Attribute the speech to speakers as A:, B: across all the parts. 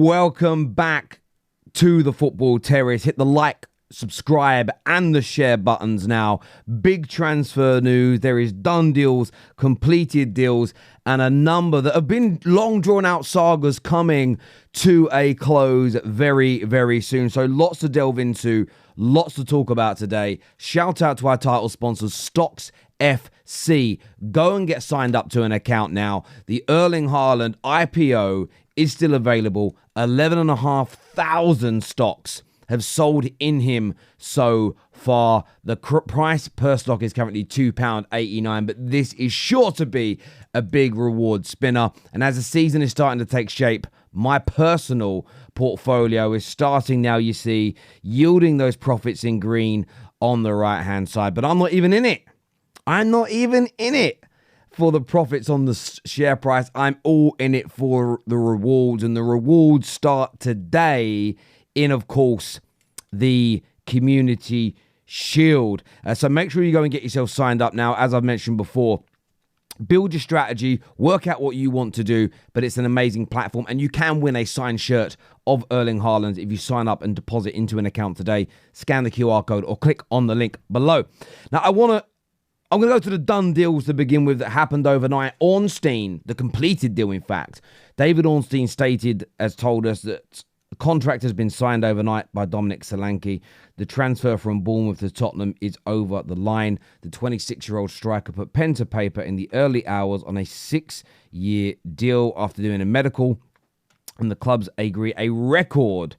A: Welcome back to the Football Terrace. Hit the like, subscribe and the share buttons now. Big transfer news. There is done deals, completed deals, and a number that have been long drawn out sagas coming to a close very, very soon. So lots to delve into, lots to talk about today. Shout out to our title sponsors, StocksFC. Go and get signed up to an account now. The Erling Haaland IPO is still available. 11,500 stocks have sold in him so far. The price per stock is currently £2.89, but this is sure to be a big reward spinner. And as the season is starting to take shape, my personal portfolio is starting now, you see, yielding those profits in green on the right-hand side. But I'm not even in it. I'm not even in it for the profits on the share price. I'm all in it for the rewards, and the rewards start today in, of course, the Community Shield. So make sure you go and get yourself signed up now. As I've mentioned before, build your strategy, work out what you want to do, but it's an amazing platform, and you can win a signed shirt of Erling Haaland if you sign up and deposit into an account today. Scan the QR code or click on the link below. Now, I'm going to go to the done deals to begin with that happened overnight. Ornstein, the completed deal, in fact. David Ornstein has told us that the contract has been signed overnight by Dominic Solanke. The transfer from Bournemouth to Tottenham is over the line. The 26-year-old striker put pen to paper in the early hours on a 6-year deal after doing a medical, and the clubs agree a record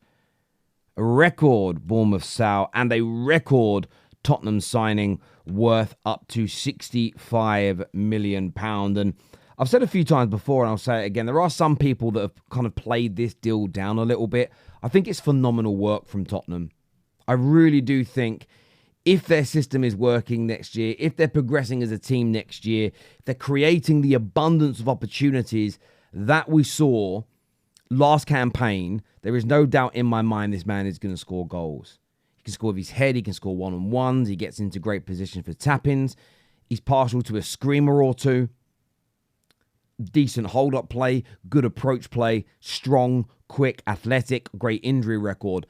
A: Bournemouth sale and a record Tottenham signing worth up to £65 million. And I've said a few times before, and I'll say it again, there are some people that have kind of played this deal down a little bit. I think it's phenomenal work from Tottenham. I really do think if their system is working next year, if they're progressing as a team next year, if they're creating the abundance of opportunities that we saw last campaign, there is no doubt in my mind this man is going to score goals. He can score with his head, he can score one-on-ones, he gets into great position for tap-ins, he's partial to a screamer or two. Decent hold-up play, good approach play, strong, quick, athletic, great injury record.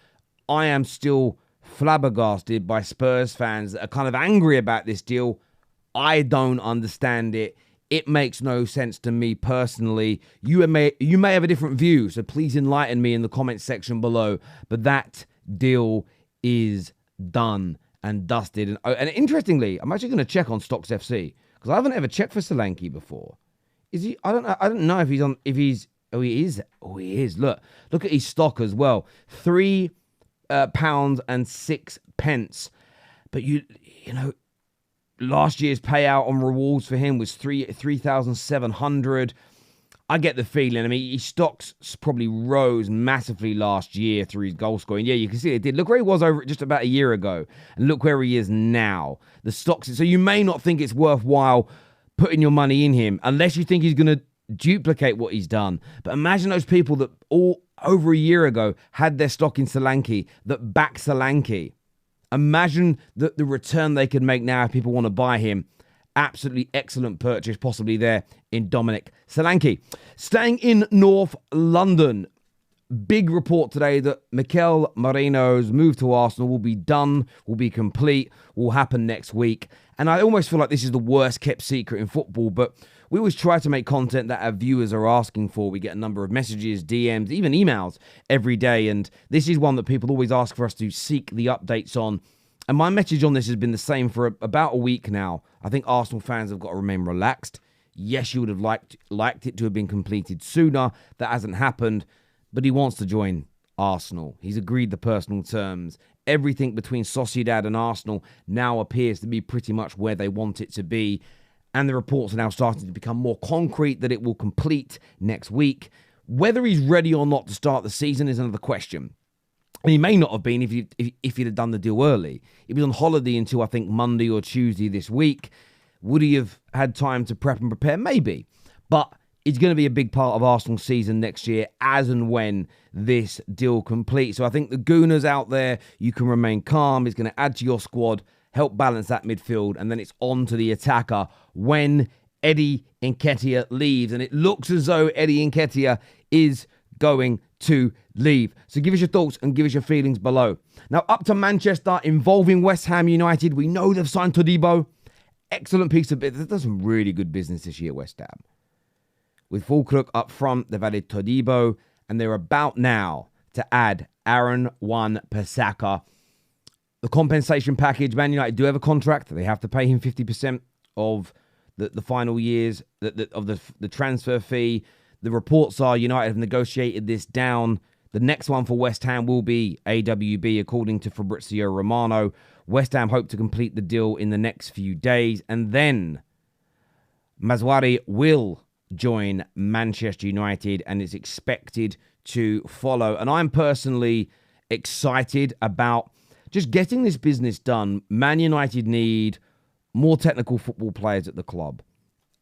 A: I am still flabbergasted by Spurs fans that are kind of angry about this deal. I don't understand it. It makes no sense to me personally. You may have a different view, so please enlighten me in the comments section below. But that deal is done and dusted. And interestingly, I'm actually going to check on StocksFC because I haven't ever checked for Solanke before. Is he? I don't know if he's on. If he's. Oh, he is. Oh, he is. Look at his stock as well. £3.06. But you know, last year's payout on rewards for him was 3,700. I get the feeling. I mean, his stocks probably rose massively last year through his goal scoring. Yeah, you can see it did. Look where he was over just about a year ago, and look where he is now. The stocks. So you may not think it's worthwhile putting your money in him unless you think he's going to duplicate what he's done. But imagine those people that all over a year ago had their stock in Solanke, that back Solanke. Imagine the return they could make now if people want to buy him. Absolutely excellent purchase possibly there in Dominic Solanke. Staying in North London, big report today that Mikel Merino's move to Arsenal will be done, will be complete, will happen next week. And I almost feel like this is the worst kept secret in football, but we always try to make content that our viewers are asking for. We get a number of messages, DMs, even emails every day, and this is one that people always ask for us to seek the updates on. And my message on this has been the same for about a week now. I think Arsenal fans have got to remain relaxed. Yes, you would have liked it to have been completed sooner. That hasn't happened, but he wants to join Arsenal. He's agreed the personal terms. Everything between Sociedad and Arsenal now appears to be pretty much where they want it to be. And the reports are now starting to become more concrete that it will complete next week. Whether he's ready or not to start the season is another question. And he may not have been if he'd have done the deal early. He was on holiday until, I think, Monday or Tuesday this week. Would he have had time to prep and prepare? Maybe. But it's going to be a big part of Arsenal's season next year as and when this deal completes. So I think the Gooners out there, you can remain calm. It's going to add to your squad, help balance that midfield, and then it's on to the attacker when Eddie Nketiah leaves. And it looks as though Eddie Nketiah is going to leave. So give us your thoughts and give us your feelings below. Now up to Manchester, involving West Ham United. We know they've signed Todibo. Excellent piece of business. They've done some really good business this year, West Ham. With Fulkrug up front, they've added Todibo, and they're about now to add Aaron Wan-Bissaka. The compensation package, Man United do have a contract. They have to pay him 50% of the final years of the transfer fee. The reports are United have negotiated this down. The next one for West Ham will be AWB, according to Fabrizio Romano. West Ham hope to complete the deal in the next few days. And then Mazraoui will join Manchester United and is expected to follow. And I'm personally excited about just getting this business done. Man United need more technical football players at the club.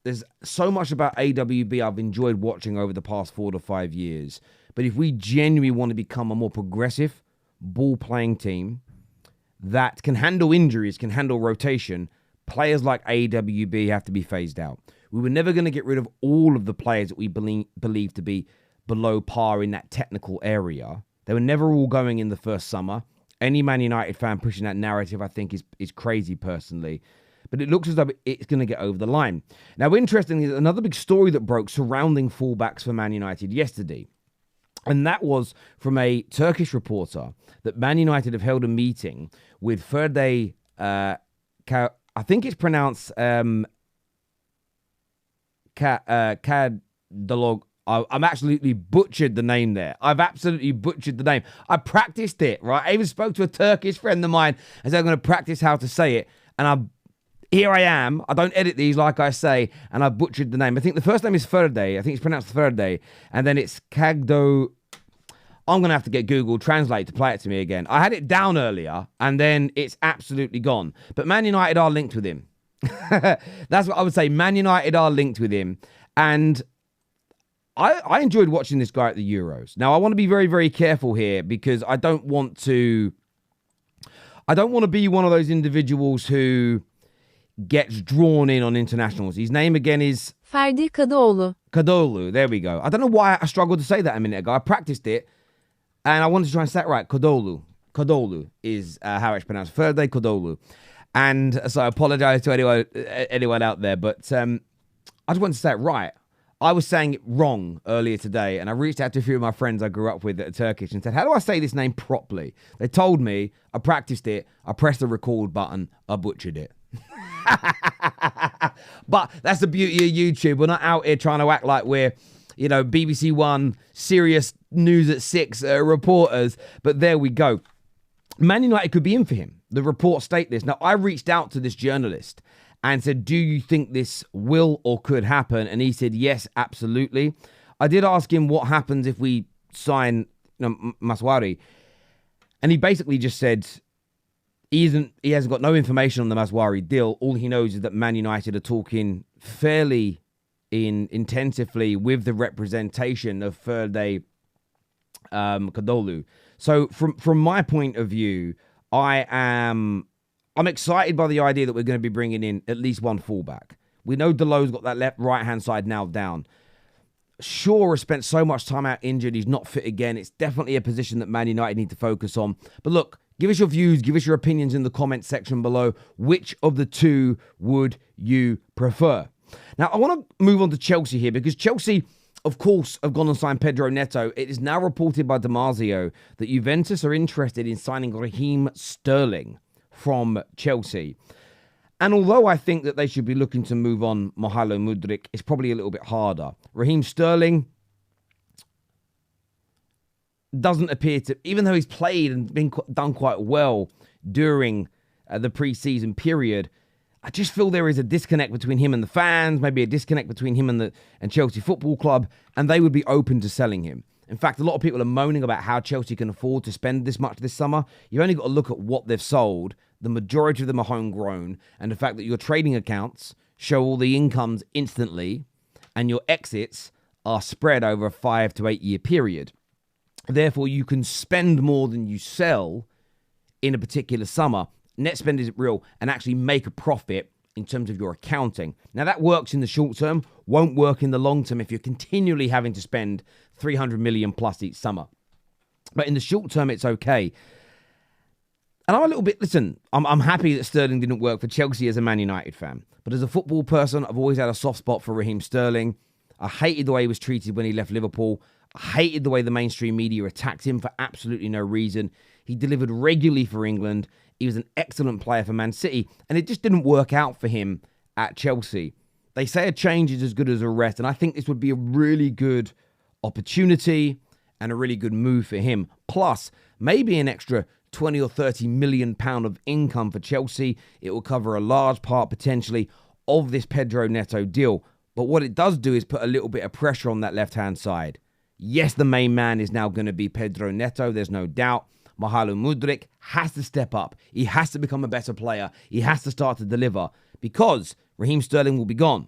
A: There's so much about AWB I've enjoyed watching over the past 4 to 5 years. But if we genuinely want to become a more progressive ball-playing team that can handle injuries, can handle rotation, players like AWB have to be phased out. We were never going to get rid of all of the players that we believe to be below par in that technical area. They were never all going in the first summer. Any Man United fan pushing that narrative, I think, is crazy personally. But it looks as though it's going to get over the line. Now, interestingly, another big story that broke surrounding fullbacks for Man United yesterday. And that was from a Turkish reporter that Man United have held a meeting with Ferdi I think it's pronounced Kadıoğlu. I'm absolutely butchered the name there. I've absolutely butchered the name. I practiced it, right? I even spoke to a Turkish friend of mine and said I'm going to practice how to say it. And here I am. I don't edit these like I say, and I butchered the name. I think the first name is Ferdi. I think it's pronounced Ferdi. And then it's Kadıoğlu. I'm going to have to get Google Translate to play it to me again. I had it down earlier, and then it's absolutely gone. But Man United are linked with him. That's what I would say. Man United are linked with him. And I enjoyed watching this guy at the Euros. Now, I want to be very, very careful here because I don't want to be one of those individuals who gets drawn in on internationals. His name again is
B: Ferdi Kadıoğlu.
A: Kadıoğlu. There we go. I don't know why I struggled to say that a minute ago. I practiced it, and I wanted to try and say it right. Kadıoğlu. Kadıoğlu is how it's pronounced. Ferdi Kadıoğlu. And so I apologize to anyone out there, but I just wanted to say it right. I was saying it wrong earlier today, and I reached out to a few of my friends I grew up with that are Turkish and said, how do I say this name properly? They told me, I practiced it, I pressed the record button, I butchered it. But that's the beauty of YouTube. We're not out here trying to act like we're, BBC One, serious news at 6 reporters, but there we go. Man United could be in for him. The reports state this. Now, I reached out to this journalist and said, do you think this will or could happen? And he said, yes, absolutely. I did ask him what happens if we sign Mazraoui. And he basically just said he hasn't got no information on the Mazraoui deal. All he knows is that Man United are talking fairly intensively with the representation of Ferdi Kadıoğlu. So from my point of view, I'm excited by the idea that we're going to be bringing in at least one fullback. We know Dalot's got that right-hand side now down. Shaw has spent so much time out injured. He's not fit again. It's definitely a position that Man United need to focus on. But look, give us your views. Give us your opinions in the comment section below. Which of the two would you prefer? Now, I want to move on to Chelsea here because Chelsea, of course, have gone and signed Pedro Neto. It is now reported by Damasio that Juventus are interested in signing Raheem Sterling from Chelsea. And although I think that they should be looking to move on Mykhailo Mudryk, it's probably a little bit harder. Raheem Sterling doesn't appear to, even though he's played and done quite well during the pre-season period, I just feel there is a disconnect between him and the fans, maybe a disconnect between him and Chelsea Football Club, and they would be open to selling him. In fact, a lot of people are moaning about how Chelsea can afford to spend this much this summer. You've only got to look at what they've sold. The majority of them are homegrown, and the fact that your trading accounts show all the incomes instantly and your exits are spread over a 5 to 8 year period. Therefore, you can spend more than you sell in a particular summer. Net spend is real and actually make a profit in terms of your accounting. Now, that works in the short term, won't work in the long term if you're continually having to spend 300 million plus each summer. But in the short term, it's okay. And I'm a little bit, listen, I'm happy that Sterling didn't work for Chelsea as a Man United fan. But as a football person, I've always had a soft spot for Raheem Sterling. I hated the way he was treated when he left Liverpool. I hated the way the mainstream media attacked him for absolutely no reason. He delivered regularly for England. He was an excellent player for Man City. And it just didn't work out for him at Chelsea. They say a change is as good as a rest. And I think this would be a really good opportunity and a really good move for him. Plus, maybe an extra 20 or 30 million pound of income for Chelsea. It will cover a large part potentially of this Pedro Neto deal. But what it does do is put a little bit of pressure on that left-hand side. Yes, the main man is now going to be Pedro Neto. There's no doubt. Mykhailo Mudryk has to step up. He has to become a better player. He has to start to deliver because Raheem Sterling will be gone.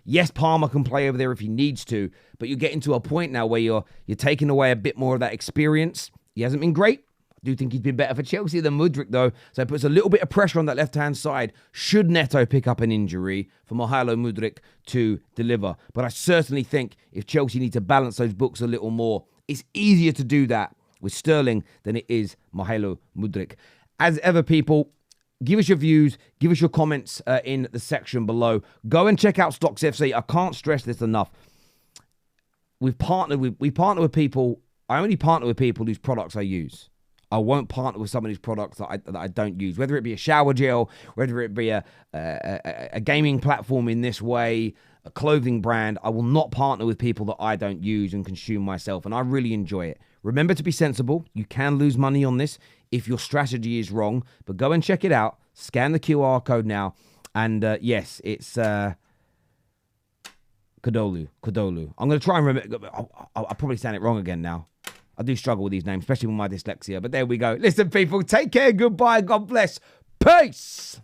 A: Yes, Palmer can play over there if he needs to, but you're getting to a point now where you're taking away a bit more of that experience. He hasn't been great. I do think he's been better for Chelsea than Mudryk, though. So it puts a little bit of pressure on that left-hand side should Neto pick up an injury for Mykhailo Mudryk to deliver. But I certainly think if Chelsea need to balance those books a little more, it's easier to do that with Sterling than it is Mykhailo Mudryk. As ever, people, give us your views. Give us your comments in the section below. Go and check out StocksFC. I can't stress this enough. We partner with people. I only partner with people whose products I use. I won't partner with some of these products that I don't use, whether it be a shower gel, whether it be a gaming platform in this way, a clothing brand. I will not partner with people that I don't use and consume myself, and I really enjoy it. Remember to be sensible. You can lose money on this if your strategy is wrong, but go and check it out. Scan the QR code now, and yes, it's Kadıoğlu. I'm going to try and remember. I'll probably sound it wrong again now. I do struggle with these names, especially with my dyslexia. But there we go. Listen, people, take care. Goodbye. God bless. Peace.